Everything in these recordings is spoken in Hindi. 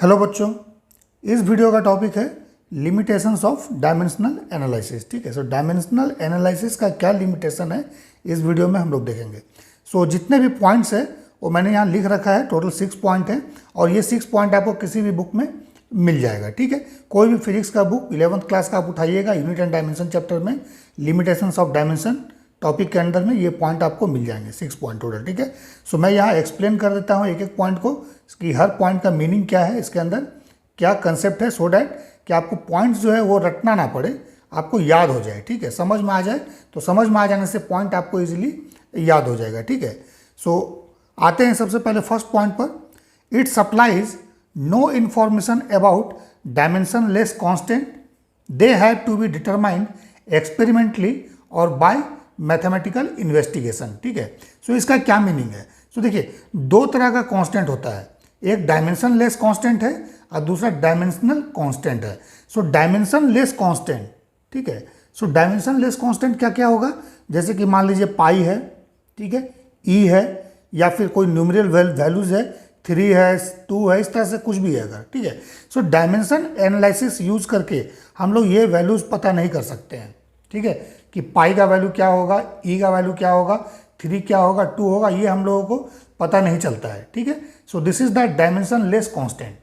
हेलो बच्चों, इस वीडियो का टॉपिक है लिमिटेशंस ऑफ डायमेंशनल एनालिसिस। ठीक है, सो डायमेंशनल एनालिसिस का क्या लिमिटेशन है इस वीडियो में हम लोग देखेंगे। जितने भी पॉइंट्स है वो मैंने यहाँ लिख रखा है, टोटल 6 पॉइंट है और ये 6 पॉइंट आपको किसी भी बुक में मिल जाएगा। ठीक है, कोई भी फिजिक्स का बुक 11th क्लास का आप उठाइएगा, यूनिट एंड डायमेंशन चैप्टर में लिमिटेशंस ऑफ डायमेंशन टॉपिक के अंदर में ये पॉइंट आपको मिल जाएंगे, 6 पॉइंट टोटल। ठीक है, मैं यहाँ एक्सप्लेन कर देता हूँ एक एक पॉइंट को कि हर पॉइंट का मीनिंग क्या है, इसके अंदर क्या कंसेप्ट है, सो डैट कि आपको पॉइंट्स जो है वो रटना ना पड़े, आपको याद हो जाए। ठीक है, समझ में आ जाए तो समझ में आ जाने से पॉइंट आपको इजीली याद हो जाएगा। ठीक है, आते हैं सबसे पहले फर्स्ट पॉइंट पर। It supplies no information about dimensionless constant, they have to be determined experimentally और बाय मैथमेटिकल इन्वेस्टिगेशन। ठीक है, इसका क्या मीनिंग है। देखिए, दो तरह का कांस्टेंट होता है, एक डायमेंशनलेस कांस्टेंट है और दूसरा डायमेंशनल कांस्टेंट है। डायमेंशनलेस कांस्टेंट, ठीक है, डायमेंशनलेस कांस्टेंट क्या क्या होगा, जैसे कि मान लीजिए पाई है, ठीक है, ई है, या फिर कोई न्यूमेरिकल वैल्यूज है, 3 है, 2 है, इस तरह से कुछ भी है अगर। ठीक है, डायमेंशन एनालिसिस यूज करके हम लोग ये वैल्यूज पता नहीं कर सकते हैं। ठीक है, कि पाई का वैल्यू क्या होगा, ई का वैल्यू क्या होगा, 3 क्या होगा, 2 होगा, ये हम लोगों को पता नहीं चलता है। ठीक है, this is the dimensionless constant.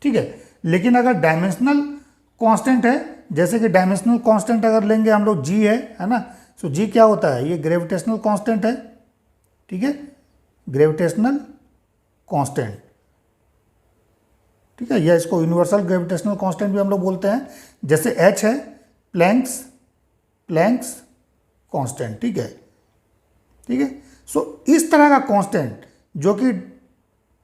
ठीक है, लेकिन अगर डायमेंशनल कांस्टेंट है, जैसे कि डायमेंशनल कांस्टेंट अगर लेंगे हम लोग, जी है ना, जी क्या होता है, ये ग्रेविटेशनल कांस्टेंट है। ठीक है, ग्रेविटेशनल कांस्टेंट, ठीक है, या इसको यूनिवर्सल ग्रेविटेशनल कांस्टेंट भी हम लोग बोलते हैं। जैसे एच है प्लैंक्स कांस्टेंट। ठीक है, ठीक है, इस तरह का कांस्टेंट जो कि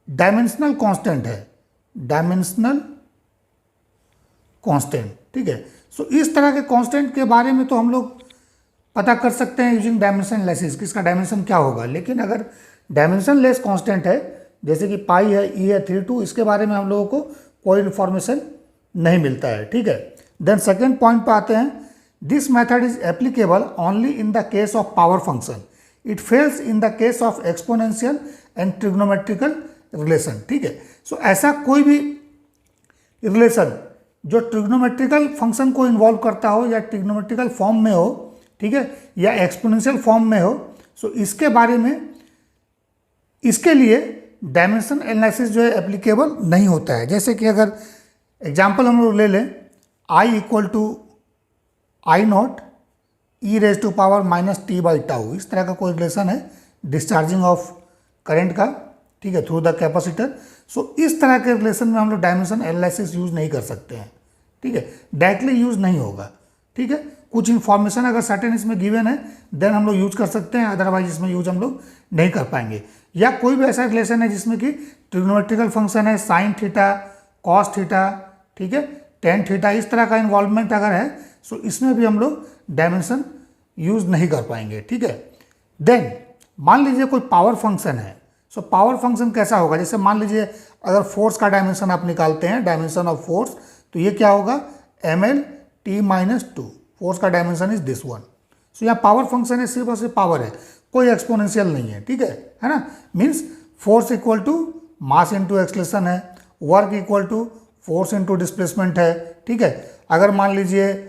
डायमेंशनल कांस्टेंट है, डायमेंशनल कांस्टेंट। ठीक है, इस तरह के कांस्टेंट के बारे में तो हम लोग पता कर सकते हैं यूजिंग डायमेंशन एनालिसिस कि इसका डायमेंशन क्या होगा। लेकिन अगर डायमेंशनलेस कांस्टेंट है, जैसे कि पाई है, ई है, 3, 2, इसके बारे में हम लोगों को कोई इन्फॉर्मेशन नहीं मिलता है। ठीक है, देन सेकेंड पॉइंट पर आते हैं। This method is applicable only in the case of power function, it fails in the case of exponential and trigonometrical relation. ठीक है, ऐसा कोई भी रिलेशन जो ट्रिग्नोमेट्रिकल फंक्शन को इन्वॉल्व करता हो या ट्रिग्नोमेट्रिकल फॉर्म में हो, ठीक है, या एक्सपोनेंशियल फॉर्म में हो, इसके बारे में, इसके लिए डायमेंशन एनालिसिस जो है एप्लीकेबल नहीं होता है। जैसे कि अगर एग्जांपल हम लोग ले लें, I equal to I naught e raise to power -t/τ, इस तरह का कोई रिलेशन है डिस्चार्जिंग ऑफ करंट का, ठीक है, थ्रू द कैपेसिटर। इस तरह के रिलेशन में हम लोग डायमेंशन एनालिसिस यूज नहीं कर सकते हैं। ठीक है, डायरेक्टली यूज नहीं होगा। ठीक है, कुछ इन्फॉर्मेशन अगर सर्टेन इसमें गिवन है देन हम लोग यूज कर सकते हैं, अदरवाइज इसमें यूज हम लोग नहीं कर पाएंगे। या कोई भी ऐसा रिलेशन है जिसमें कि ट्रिग्नोमेट्रिकल फंक्शन है, साइन थीटा, कॉस थीटा, ठीक है, टेन थीटा, इस तरह का इन्वॉल्वमेंट अगर है, इसमें भी हम लोग डायमेंशन यूज नहीं कर पाएंगे। ठीक है, देन मान लीजिए कोई पावर फंक्शन है। पावर फंक्शन कैसा होगा, जैसे मान लीजिए अगर फोर्स का डायमेंशन आप निकालते हैं, डायमेंशन ऑफ फोर्स, तो ये क्या होगा, mL/t-2, फोर्स का डायमेंशन इज दिस वन। यहाँ पावर फंक्शन है, सिर्फ और सिर्फ पावर है, कोई एक्सपोनेंशियल नहीं है। ठीक है ना, means force equal to mass into acceleration है, work equal to force into displacement है। ठीक है, अगर मान लीजिए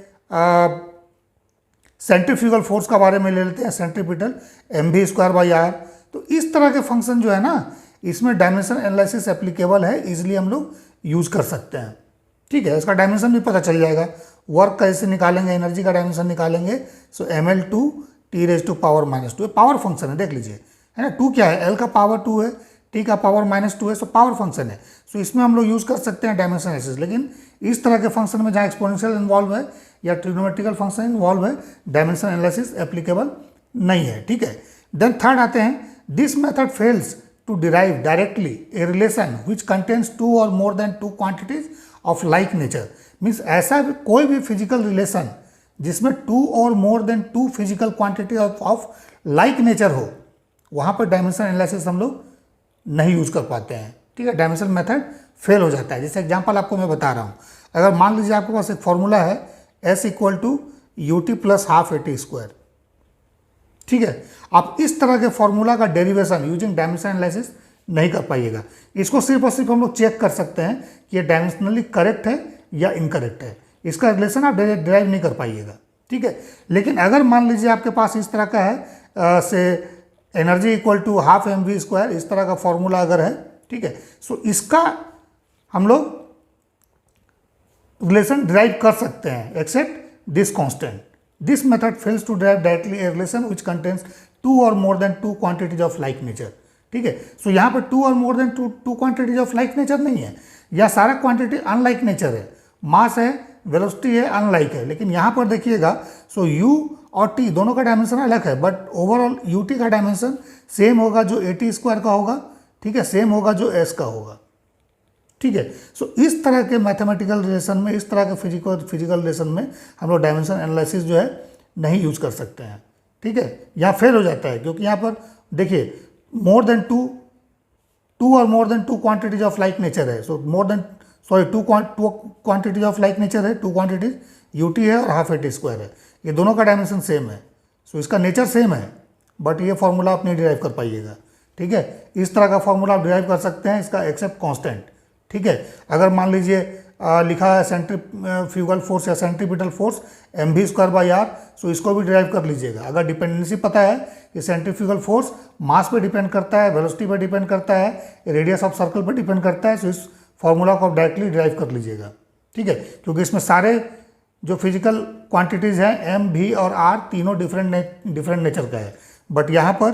सेंट्रीफ्यूगल फोर्स का बारे में ले लेते हैं, सेंट्रीपिटल mv²/r, तो इस तरह के फंक्शन जो है ना, इसमें डायमेंशन एनालिसिस एप्लीकेबल है, इजीली हम लोग यूज कर सकते हैं। ठीक है, इसका डायमेंशन भी पता चल जाएगा, वर्क कैसे निकालेंगे, एनर्जी का डायमेंशन निकालेंगे, mL/2 t⁻², पावर फंक्शन है, देख लीजिए, है ना। 2 क्या है, L का पावर 2 है, T का पावर -2 है, पावर फंक्शन है। इसमें हम लोग यूज कर सकते हैं डायमेंशन एनालिसिस। लेकिन इस तरह के फंक्शन में जहाँ एक्सपोनेंशियल इन्वॉल्व है या ट्रिग्नोमेट्रिकल फंक्शन इन्वॉल्व है, डायमेंशन एनालिसिस एप्लीकेबल नहीं है। ठीक है, देन थर्ड आते हैं। This method fails to derive directly a relation which contains 2 और more than 2 quantities of like nature. Means ऐसा भी कोई भी फिजिकल रिलेशन जिसमें 2 और more than 2 physical quantity of like nature हो, वहाँ पर डायमेंशन एनालिसिस हम लोग नहीं यूज कर पाते हैं। ठीक है, डायमेंशन मेथड फेल हो जाता है। जैसे एग्जांपल आपको मैं बता रहा हूँ, अगर मान लीजिए आपके पास एक फॉर्मूला है S equal to ut + ½ at²। ठीक है, आप इस तरह के फॉर्मूला का डेरिवेशन यूजिंग डायमेंशन एनालिसिस नहीं कर पाइएगा। इसको सिर्फ और सिर्फ हम लोग चेक कर सकते हैं कि ये डायमेंशनली करेक्ट है या इनकरेक्ट है। इसका रिलेशन आप डिराइव नहीं कर पाइएगा, ठीक है। लेकिन अगर मान लीजिए आपके पास इस तरह का है से energy equal to half mv², इस तरह का फॉर्मूला अगर है, ठीक है, सो इसका हम लोग रिलेशन डिराइव कर सकते हैं except this constant. This method fails to derive directly a relation which contains 2 और more than 2 quantities of like nature, ठीक है। सो यहाँ पर 2 और more than 2 quantities of like nature नहीं है, यह सारा क्वांटिटी अनलाइक नेचर है, मास है, वेलोसिटी है, अनलाइक है। लेकिन यहाँ पर देखिएगा, सो u और t दोनों का डायमेंशन अलग है, बट ओवरऑल ut का डायमेंशन सेम होगा जो at² का होगा, ठीक है, सेम होगा जो s का होगा, ठीक है। सो इस तरह के मैथमेटिकल रिलेशन में, इस तरह के फिजिकल रिलेशन में हम लोग डायमेंशन एनालिसिस जो है नहीं यूज कर सकते हैं, ठीक है। यहाँ फेल हो जाता है क्योंकि यहाँ पर देखिए मोर देन 2 और more than 2 quantities of like nature है। So two quantities of like nature है, 2 क्वांटिटीज ut है और हाफ at² है, ये दोनों का डायमेंशन सेम है। सो इसका नेचर सेम है, बट ये फॉर्मूला आप नहीं डिराइव कर पाइएगा, ठीक है। इस तरह का फॉर्मूला आप डिराइव कर सकते हैं, इसका एक्सेप्ट कांस्टेंट, ठीक है। अगर मान लीजिए लिखा है सेंट्रीफ्यूगल फोर्स या सेंट्रीपिटल फोर्स mv²/r, सो इसको भी डिराइव कर लीजिएगा। अगर डिपेंडेंसी पता है कि सेंट्रीफ्यूगल फोर्स मास पे डिपेंड करता है, वेलोसिटी पे डिपेंड करता है, रेडियस ऑफ सर्कल पे डिपेंड करता है, सो इस फॉर्मूला को आप डायरेक्टली डिराइव कर लीजिएगा, ठीक है। क्योंकि इसमें सारे जो फिजिकल क्वांटिटीज़ हैं m, v और r तीनों डिफरेंट नेचर का है, बट यहाँ पर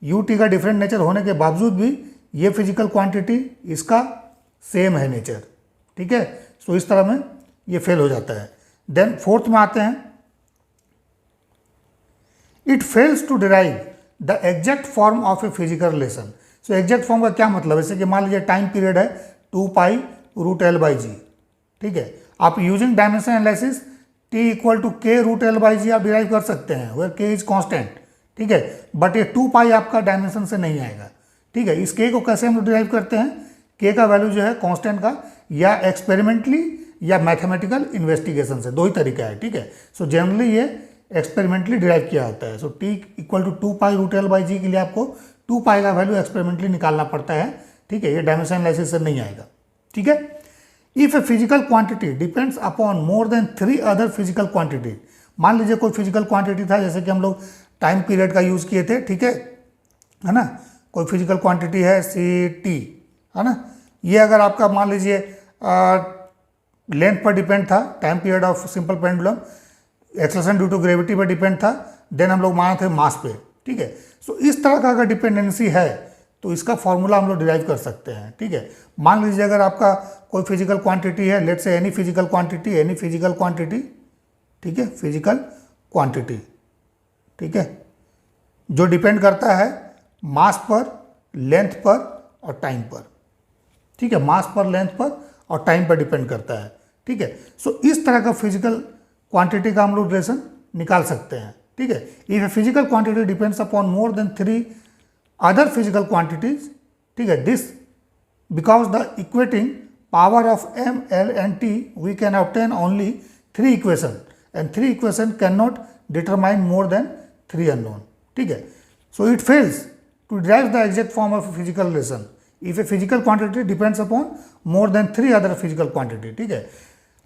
ut का डिफरेंट नेचर होने के बावजूद भी ये फिजिकल क्वांटिटी इसका सेम है नेचर, ठीक है। सो इस तरह में ये फेल हो जाता है। देन फोर्थ में आते हैं, it fails to derive the exact form of a physical relation. So exact form का क्या मतलब है, जैसे कि मान लीजिए टाइम पीरियड है 2π√L/g, ठीक है। आप using dimension analysis t = k√L/g आप डिराइव कर सकते हैं, वेयर k इज कांस्टेंट, ठीक है। बट ये 2π आपका डायमेंशन से नहीं आएगा, ठीक है। इस k को कैसे हम लोग डिराइव करते हैं, k का वैल्यू जो है कांस्टेंट का या एक्सपेरिमेंटली या मैथमेटिकल इन्वेस्टिगेशन से, दो ही तरीका है, ठीक है। सो जनरली ये एक्सपेरिमेंटली डिराइव किया होता है। सो t = 2π√L/g के लिए आपको 2π का वैल्यू एक्सपेरिमेंटली निकालना पड़ता है, ठीक है। ये डायमेंशन एनालिसिस से नहीं आएगा, ठीक है। If a physical quantity depends upon more than 3 other physical quantity, मान लीजिए कोई फिजिकल क्वांटिटी था, जैसे कि हम लोग टाइम पीरियड का यूज़ किए थे, ठीक है ना। कोई फिजिकल क्वांटिटी है ct, है ना। ये अगर आपका मान लीजिए लेंथ पर डिपेंड था, time period of simple pendulum, acceleration due to gravity पर डिपेंड था, देन हम लोग माने थे मास पे, ठीक है। सो इस तरह का अगर डिपेंडेंसी है तो इसका फॉर्मूला हम लोग डिराइव कर सकते हैं, ठीक है। मान लीजिए अगर आपका कोई फिजिकल क्वांटिटी है, let's say any physical quantity, ठीक है, फिजिकल क्वांटिटी, ठीक है, जो डिपेंड करता है मास पर, लेंथ पर और टाइम पर, ठीक है। मास पर, लेंथ पर और टाइम पर डिपेंड करता है, ठीक है। सो इस तरह का फिजिकल क्वांटिटी का हम लोग रिलेशन निकाल सकते हैं, ठीक है। If a physical quantity depends upon more than 3 other physical quantities, ठीक है, this because the equating power of m, l and t we can obtain only 3 equation and 3 equation can not determine more than 3 unknown, ठीक है। So it fails to derive the exact form of physical relation if a physical quantity depends upon more than 3 other physical quantity, ठीक है।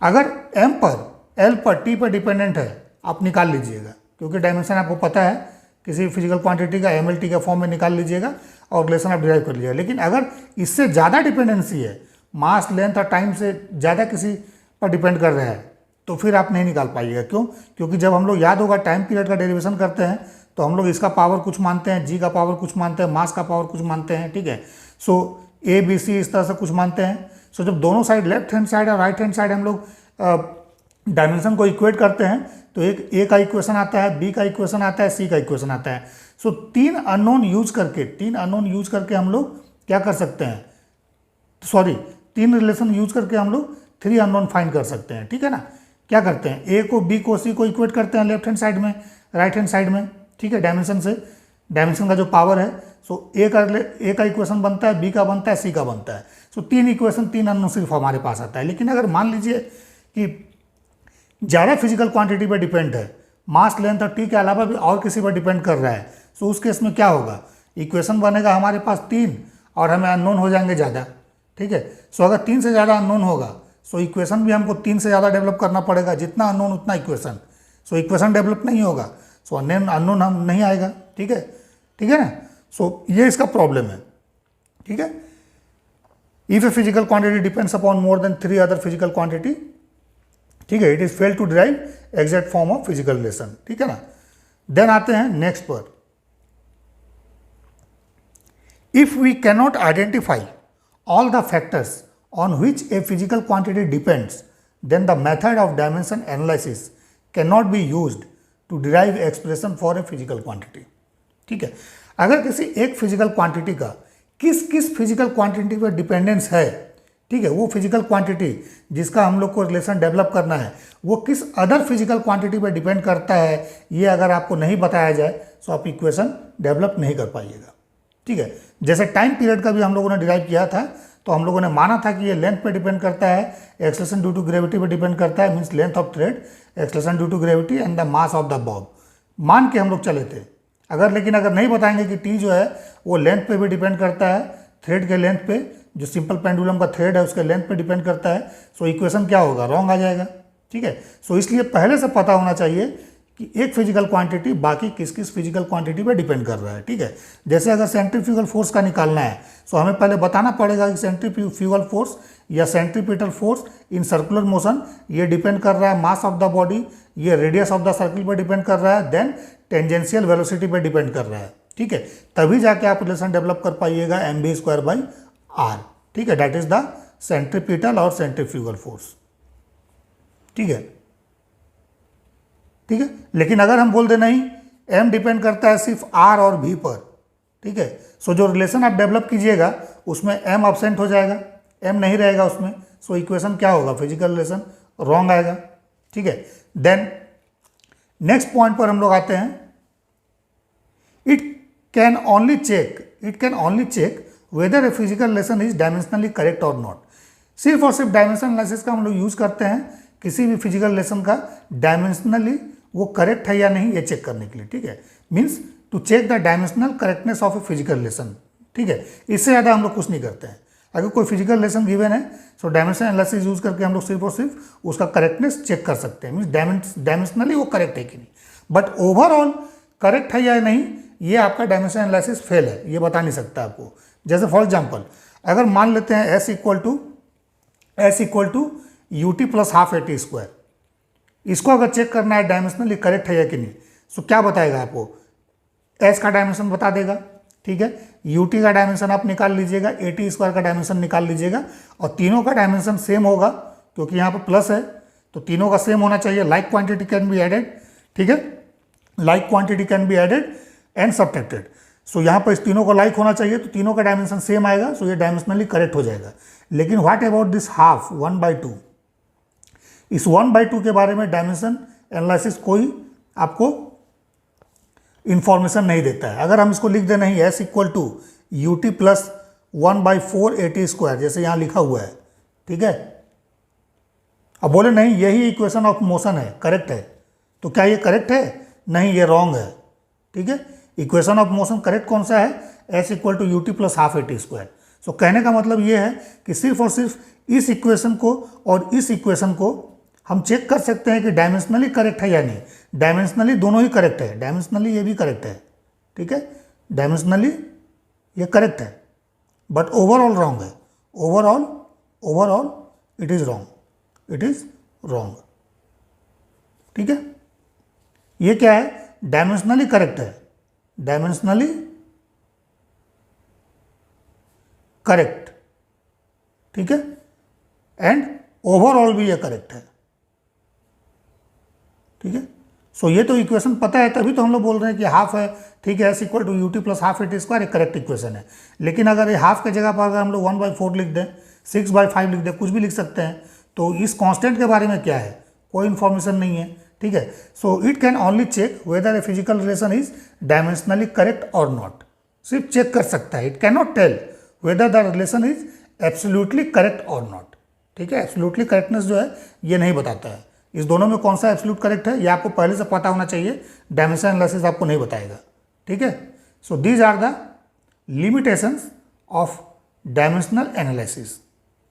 अगर m पर, l पर, t पर डिपेंडेंट है, आप निकाल लीजिएगा, क्योंकि डायमेंशन आपको पता है किसी फिजिकल क्वांटिटी का mlt के फॉर्म में निकाल लीजिएगा और रिलेशन आप डिराइव कर लीजिएगा। लेकिन अगर इससे ज़्यादा डिपेंडेंसी है, मास, लेंथ और टाइम से ज़्यादा किसी पर डिपेंड कर रहा है, तो फिर आप नहीं निकाल पाइएगा। क्यों? क्योंकि जब हम लोग, याद होगा, टाइम पीरियड का डेरिवेशन करते हैं तो हम लोग इसका पावर कुछ मानते हैं, g का पावर कुछ मानते हैं, मास का पावर कुछ मानते हैं, ठीक है। सो a b c इस तरह से कुछ मानते हैं। सो जब दोनों साइड, लेफ्ट हैंड साइड और राइट हैंड साइड, हम लोग डायमेंशन को इक्वेट करते हैं तो एक a का इक्वेशन आता है, b का इक्वेशन आता है, c का इक्वेशन आता है। सो 3 अननोन यूज करके हम लोग क्या कर सकते हैं, 3 रिलेशन यूज करके हम लोग 3 अननोन फाइंड कर सकते हैं, ठीक है ना। क्या करते हैं, a को, b को, c को इक्वेट करते हैं लेफ्ट हैंड साइड में, राइट हैंड साइड में, ठीक है, डायमेंशन से, डायमेंशन का जो पावर है। सो a का इक्वेशन बनता है, b का बनता है, c का बनता है। सो 3 इक्वेशन, 3 अननोन सिर्फ हमारे पास आता है। लेकिन अगर मान लीजिए कि ज़्यादा फिजिकल क्वांटिटी पर डिपेंड है, मास, लेंथ और t के अलावा भी और किसी पर डिपेंड कर रहा है, सो उस केस में क्या होगा, इक्वेशन बनेगा हमारे पास 3 और हमें अननोन हो जाएंगे ज़्यादा, ठीक है। सो अगर 3 से ज़्यादा अननोन होगा सो इक्वेशन भी हमको 3 से ज़्यादा डेवलप करना पड़ेगा, जितना अननोन उतना इक्वेशन। सो इक्वेशन डेवलप नहीं होगा, सो अननोन हम नहीं आएगा, ठीक है ना। सो ये इसका प्रॉब्लम है, ठीक है। If a physical quantity depends upon more than 3 other physical quantity, ठीक है, it is fail to derive exact form of physical relation, ठीक है ना। देन आते हैं नेक्स्ट पर, if we cannot identify all the factors on which a physical quantity depends, then the method of dimension analysis cannot be used to derive expression for a physical quantity, ठीक है। अगर किसी एक फिजिकल क्वांटिटी का किस किस फिजिकल क्वांटिटी पर डिपेंडेंस है, ठीक है, वो फिजिकल क्वांटिटी जिसका हम लोग को रिलेशन डेवलप करना है वो किस अदर फिजिकल क्वांटिटी पर डिपेंड करता है, ये अगर आपको नहीं बताया जाए तो आप इक्वेशन डेवलप नहीं कर पाइएगा, ठीक है। जैसे टाइम पीरियड का भी हम लोगों ने डिराइव किया था, तो हम लोगों ने माना था कि ये लेंथ पे डिपेंड करता है, एक्सेलरेशन ड्यू टू ग्रेविटी पे डिपेंड करता है, means length of thread, acceleration due to gravity and the mass of the bob, मान के हम लोग चले थे। लेकिन अगर नहीं बताएंगे कि टी जो है वो लेंथ पे भी डिपेंड करता है, थ्रेड के लेंथ पे, जो सिंपल पेंडुलम का थ्रेड है उसके लेंथ पे डिपेंड करता है, सो इक्वेशन क्या होगा, रॉन्ग आ जाएगा, ठीक है। सो इसलिए पहले से पता होना चाहिए कि एक फिजिकल क्वांटिटी बाकी किस किस फिजिकल क्वांटिटी पे डिपेंड कर रहा है, ठीक है। जैसे अगर सेंट्रीफ्यूगल फोर्स का निकालना है तो हमें पहले बताना पड़ेगा कि सेंट्रीफ्यूगल फोर्स या centripetal force in circular motion ये डिपेंड कर रहा है मास ऑफ द बॉडी, ये रेडियस ऑफ द सर्कल पर डिपेंड कर रहा है, देन टेंजेंशियल वेलोसिटी पर डिपेंड कर रहा है, ठीक है। तभी जाके आप रिलेशन डेवलप कर पाइएगा mv²/r, ठीक है, दैट इज द सेंट्रीपिटल और सेंट्रीफ्यूगल फोर्स, ठीक है। ठीक है, लेकिन अगर हम बोल दे नहीं m डिपेंड करता है सिर्फ r और v पर, ठीक है, सो जो रिलेशन आप डेवलप कीजिएगा उसमें m अब्सेंट हो जाएगा, m नहीं रहेगा उसमें, सो इक्वेशन क्या होगा, फिजिकल रिलेशन रॉन्ग आएगा, ठीक है। देन नेक्स्ट पॉइंट पर हम लोग आते हैं, it can only check whether a physical relation is dimensionally correct और नॉट। सिर्फ और सिर्फ डायमेंशनल एनालिसिस का हम लोग यूज करते हैं किसी भी फिजिकल रिलेशन का डायमेंशनली वो करेक्ट है या नहीं ये चेक करने के लिए, ठीक है, means to check the dimensional correctness of a physical relation, ठीक है। इससे ज़्यादा हम लोग कुछ नहीं करते हैं। अगर कोई फिजिकल रिलेशन गिवन है तो डायमेंशनल एनालिसिस यूज करके हम लोग सिर्फ और सिर्फ उसका करेक्टनेस चेक कर सकते हैं, मीन्स डायमेंशनली वो करेक्ट है कि नहीं, बट ओवरऑल करेक्ट है या नहीं ये आपका डायमेंशनल एनालिसिस फेल है, ये बता नहीं सकता आपको। जैसे फॉर एग्जाम्पल अगर मान लेते हैं s equal to ut plus half AT square, इसको अगर चेक करना है डायमेंशनली करेक्ट है या कि नहीं, सो क्या बताएगा आपको, s का डायमेंशन बता देगा, ठीक है, ut का डायमेंशन आप निकाल लीजिएगा, AT स्क्वायर का डायमेंशन निकाल लीजिएगा, और तीनों का डायमेंशन सेम होगा क्योंकि यहाँ पर प्लस है तो तीनों का सेम होना चाहिए। Like quantity can be added, ठीक है, like quantity can be added and subtracted, so यहाँ पर इस तीनों को लाइक होना चाहिए तो तीनों का डायमेंशन सेम आएगा, सो ये डायमेंशनली करेक्ट हो जाएगा। लेकिन व्हाट अबाउट दिस हाफ 1/2, इस 1/2 के बारे में डायमेंशन एनालिसिस कोई आपको इंफॉर्मेशन नहीं देता है। अगर हम इसको लिख दे नहीं s equal to ut plus 1/4 AT square जैसे यहाँ लिखा हुआ है, ठीक है, अब बोले नहीं यही इक्वेशन ऑफ मोशन है, करेक्ट है, तो क्या ये करेक्ट है, नहीं ये रॉन्ग है, ठीक है। इक्वेशन ऑफ मोशन करेक्ट कौन सा है, s equal to ut plus half AT square. So कहने का मतलब ये है कि सिर्फ और सिर्फ इस इक्वेशन को और इस इक्वेशन को हम चेक कर सकते हैं कि डायमेंशनली करेक्ट है या नहीं। डायमेंशनली दोनों ही करेक्ट है, डायमेंशनली ये भी करेक्ट है, ठीक है, डायमेंशनली ये करेक्ट है, बट ओवरऑल रॉन्ग है, ओवरऑल इट इज रॉन्ग, ठीक है। ये क्या है, डायमेंशनली करेक्ट है, डायमेंशनली करेक्ट, ठीक है, एंड ओवरऑल भी ये करेक्ट है, ठीक है। सो ये तो इक्वेशन पता है तभी तो हम लोग बोल रहे हैं कि हाफ है, ठीक है, s equal to ut plus half AT square एक करेक्ट इक्वेशन है। लेकिन अगर ये हाफ के जगह पर अगर हम लोग 1/4 लिख दें, 6/5 लिख दें, कुछ भी लिख सकते हैं, तो इस कांस्टेंट के बारे में क्या है, कोई इन्फॉर्मेशन नहीं है, ठीक है। So it can only check whether a physical relation is dimensionally correct और नॉट, सिर्फ चेक कर सकता है, it can not tell whether the relation is absolutely correct और नॉट, ठीक है। एब्सोल्युटली करेक्टनेस जो है ये नहीं बताता है। इस दोनों में कौन सा एब्सोल्यूट करेक्ट है ये आपको पहले से पता होना चाहिए, डायमेंशन एनालिसिस आपको नहीं बताएगा, ठीक है। So these are the limitations of dimensional analysis.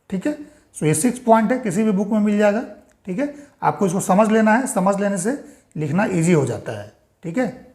ठीक है, सो ये 6 पॉइंट है, किसी भी बुक में मिल जाएगा। ठीक है, आपको इसको समझ लेना है, समझ लेने से लिखना ईजी हो जाता है। ठीक है।